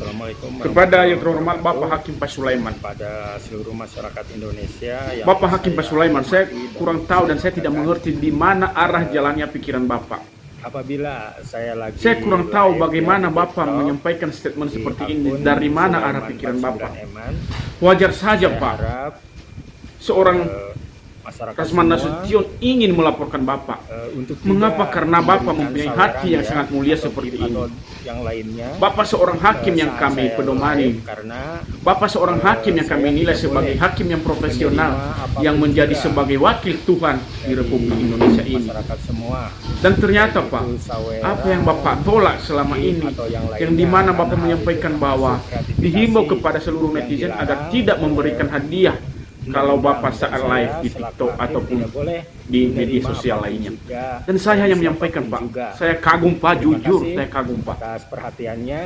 Assalamualaikum kepada yang terhormat Bapak Hakim Pak Sulaiman. pada seluruh masyarakat Indonesia yang Bapak Hakim Pak Sulaiman, saya kurang tahu dan saya tidak mengerti di mana arah jalannya pikiran Bapak. Apabila saya kurang tahu live bagaimana di Bapak TikTok, menyampaikan statement di seperti akun ini, dari mana Sulaiman arah pikiran Bapak. Eman, Wajar saja saya Pak, harap seorang masyarakat Rasman semua, Nasution ingin melaporkan Bapak. untuk Mengapa? tidak Karena Bapak memberikan mempunyai saweran hati yang sangat mulia atau seperti atau ini. yang lainnya. Bapak seorang hakim yang Saat kami saya pedomani. live, karena Bapak seorang hakim yang kami saya nilai tidak sebagai boleh hakim yang profesional, menerima apapun yang menjadi juga sebagai wakil Tuhan di Republik Indonesia ini. masyarakat semua. Dan ternyata Pak, Itu saweran, apa yang Bapak tolak selama ini, atau yang yang lainnya, dimana Bapak karena menyampaikan itu bahwa gratifikasi dihimbau kepada seluruh yang netizen dilarang agar tidak memberikan hadiah kalau Bapak Dan saat saya live di selaku TikTok hakim ataupun tidak boleh di media menerima sosial apapun lainnya. juga Dan saya dari yang menyampaikan siapapun Pak, juga. saya kagum Pak, Terima jujur kasih saya kagum Pak. atas perhatiannya.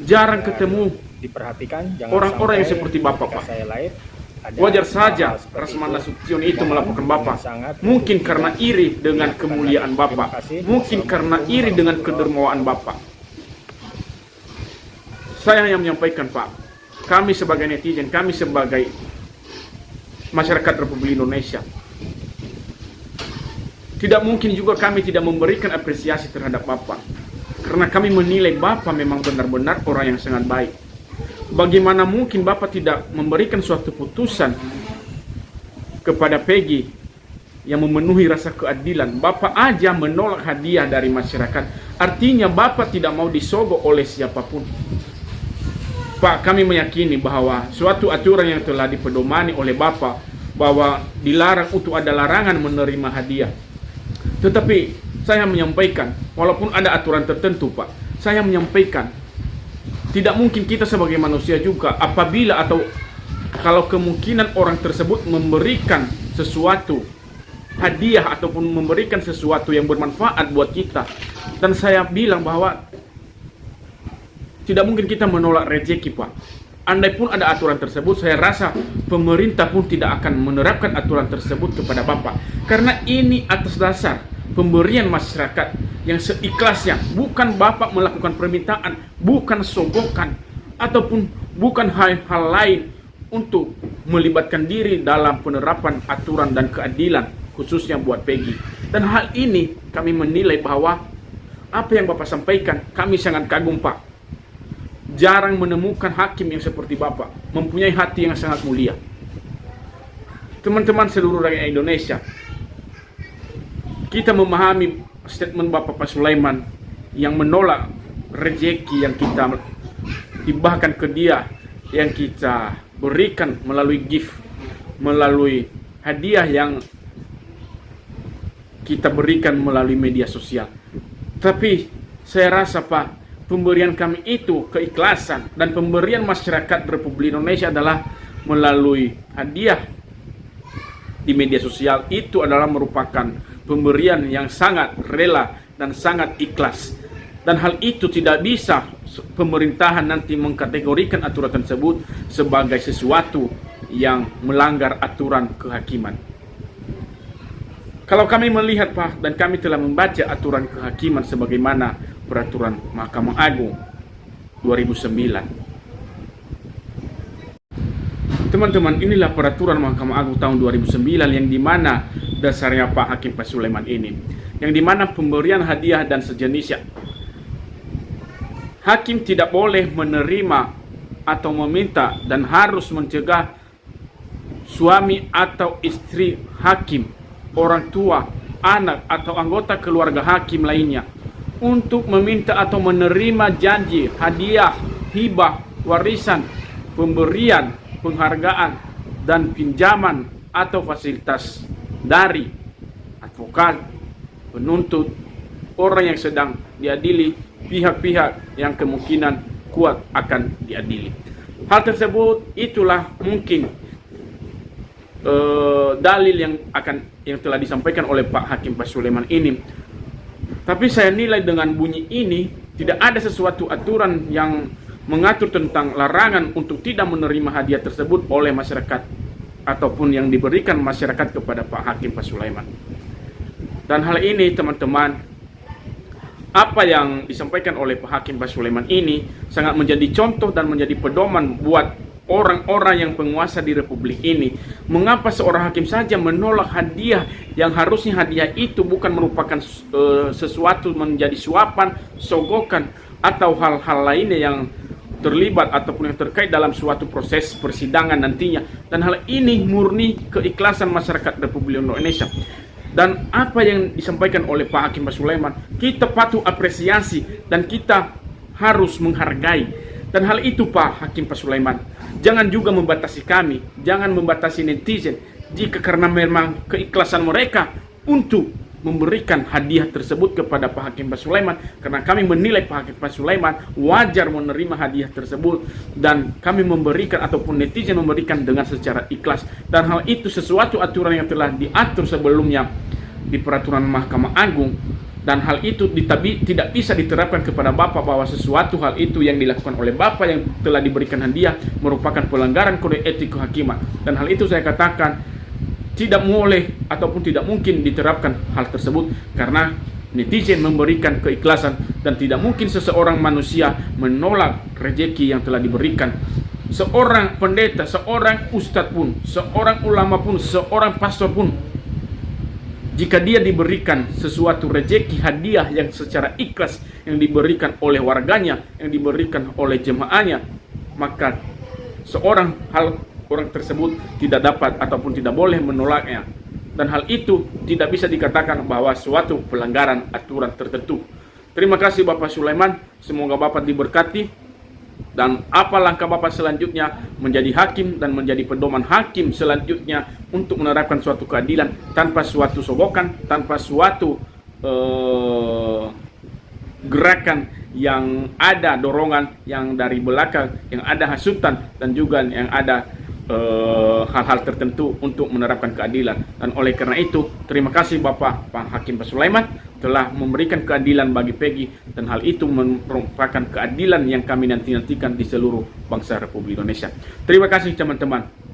Jarang Dan ketemu diperhatikan jangan orang-orang yang sampai seperti Bapak, ketika Pak. saya live ada Wajar saja hal-hal seperti Rasman itu. Nasution itu Mohon melaporkan Bapak. sangat Mungkin untuk karena tidak iri dengan dilakukan kemuliaan lagi. Bapak. Terima kasih. Mungkin karena iri dengan kedermawaan Bapak. Saya yang menyampaikan Pak, kami sebagai netizen, kami sebagai masyarakat Republik Indonesia, tidak mungkin juga kami tidak memberikan apresiasi terhadap Bapak. Karena kami menilai Bapak memang benar-benar orang yang sangat baik. Bagaimana mungkin Bapak tidak memberikan suatu putusan kepada Peggy yang memenuhi rasa keadilan? Bapak aja menolak hadiah dari masyarakat. Artinya Bapak tidak mau disogok oleh siapapun. Pak, kami meyakini bahwa suatu aturan yang telah dipedomani oleh Bapak bahwa dilarang untuk ada larangan menerima hadiah. Tetapi saya menyampaikan, walaupun ada aturan tertentu Pak, saya menyampaikan tidak mungkin kita sebagai manusia juga apabila atau kalau kemungkinan orang tersebut memberikan sesuatu hadiah ataupun memberikan sesuatu yang bermanfaat buat kita, dan saya bilang bahwa tidak mungkin kita menolak rezeki Pak. Andai pun ada aturan tersebut, saya rasa pemerintah pun tidak akan menerapkan aturan tersebut kepada Bapak. Karena ini atas dasar pemberian masyarakat yang seikhlasnya. Bukan Bapak melakukan permintaan, bukan sogokan, ataupun bukan hal-hal lain untuk melibatkan diri dalam penerapan aturan dan keadilan, khususnya buat Peggy. Dan hal ini kami menilai bahwa apa yang Bapak sampaikan, kami sangat kagum Pak. Jarang menemukan hakim yang seperti Bapak, mempunyai hati yang sangat mulia. Teman-teman seluruh rakyat Indonesia, kita memahami statement Bapak Pak Sulaiman yang menolak rezeki yang kita hibahkan ke dia, yang kita berikan melalui gift, melalui hadiah yang kita berikan melalui media sosial. Tapi saya rasa Pak, pemberian kami itu keikhlasan, dan pemberian masyarakat Republik Indonesia adalah melalui hadiah di media sosial. Itu adalah merupakan pemberian yang sangat rela dan sangat ikhlas. Dan hal itu tidak bisa pemerintahan nanti mengkategorikan aturan tersebut sebagai sesuatu yang melanggar aturan kehakiman. Kalau kami melihat Pak, dan kami telah membaca aturan kehakiman sebagaimana peraturan Mahkamah Agung 2009. Teman-teman, inilah peraturan Mahkamah Agung tahun 2009 yang dimana dasarnya Pak Hakim Pak Sulaiman ini, yang dimana pemberian hadiah dan sejenisnya, hakim tidak boleh menerima atau meminta dan harus mencegah suami atau istri hakim, orang tua, anak atau anggota keluarga hakim lainnya untuk meminta atau menerima janji, hadiah, hibah, warisan, pemberian, penghargaan, dan pinjaman atau fasilitas dari advokat, penuntut, orang yang sedang diadili, pihak-pihak yang kemungkinan kuat akan diadili. Hal tersebut itulah mungkin dalil yang telah disampaikan oleh Pak Hakim Pak Sulaiman ini. Tapi saya nilai dengan bunyi ini tidak ada sesuatu aturan yang mengatur tentang larangan untuk tidak menerima hadiah tersebut oleh masyarakat ataupun yang diberikan masyarakat kepada Pak Hakim Pak Sulaiman. Dan hal ini teman-teman, apa yang disampaikan oleh Pak Hakim Pak Sulaiman ini sangat menjadi contoh dan menjadi pedoman buat orang-orang yang penguasa di Republik ini. Mengapa seorang hakim saja menolak hadiah yang harusnya hadiah itu bukan merupakan sesuatu menjadi suapan, sogokan, atau hal-hal lainnya yang terlibat ataupun yang terkait dalam suatu proses persidangan nantinya. Dan hal ini murni keikhlasan masyarakat Republik Indonesia. Dan apa yang disampaikan oleh Pak Hakim Pak Sulaiman, kita patut apresiasi dan kita harus menghargai. Dan hal itu Pak Hakim Pak Sulaiman, jangan juga membatasi kami, jangan membatasi netizen, jika karena memang keikhlasan mereka untuk memberikan hadiah tersebut kepada Pak Hakim Pak Sulaiman, karena kami menilai Pak Hakim Pak Sulaiman wajar menerima hadiah tersebut, dan kami memberikan ataupun netizen memberikan dengan secara ikhlas. Dan hal itu sesuatu aturan yang telah diatur sebelumnya di peraturan Mahkamah Agung, dan hal itu tidak bisa diterapkan kepada Bapak bahwa sesuatu hal itu yang dilakukan oleh Bapak yang telah diberikan hadiah merupakan pelanggaran kode etik kehakiman. Dan hal itu saya katakan tidak boleh ataupun tidak mungkin diterapkan hal tersebut, karena netizen memberikan keikhlasan dan tidak mungkin seseorang manusia menolak rezeki yang telah diberikan. Seorang pendeta, seorang ustadz pun, seorang ulama pun, seorang pastor pun, jika dia diberikan sesuatu rezeki hadiah yang secara ikhlas yang diberikan oleh warganya, yang diberikan oleh jemaahnya, maka orang tersebut tidak dapat ataupun tidak boleh menolaknya. Dan hal itu tidak bisa dikatakan bahwa suatu pelanggaran aturan tertentu. Terima kasih Bapak Sulaiman, semoga Bapak diberkati. Dan apa langkah Bapak selanjutnya menjadi hakim dan menjadi pedoman hakim selanjutnya untuk menerapkan suatu keadilan tanpa suatu sogokan, tanpa suatu gerakan yang ada dorongan yang dari belakang, yang ada hasutan, dan juga yang ada hal-hal tertentu untuk menerapkan keadilan. Dan oleh karena itu, terima kasih Bapak Hakim Pak Sulaiman telah memberikan keadilan bagi Peggy, dan hal itu merupakan keadilan yang kami nantikan di seluruh bangsa Republik Indonesia. Terima kasih teman-teman.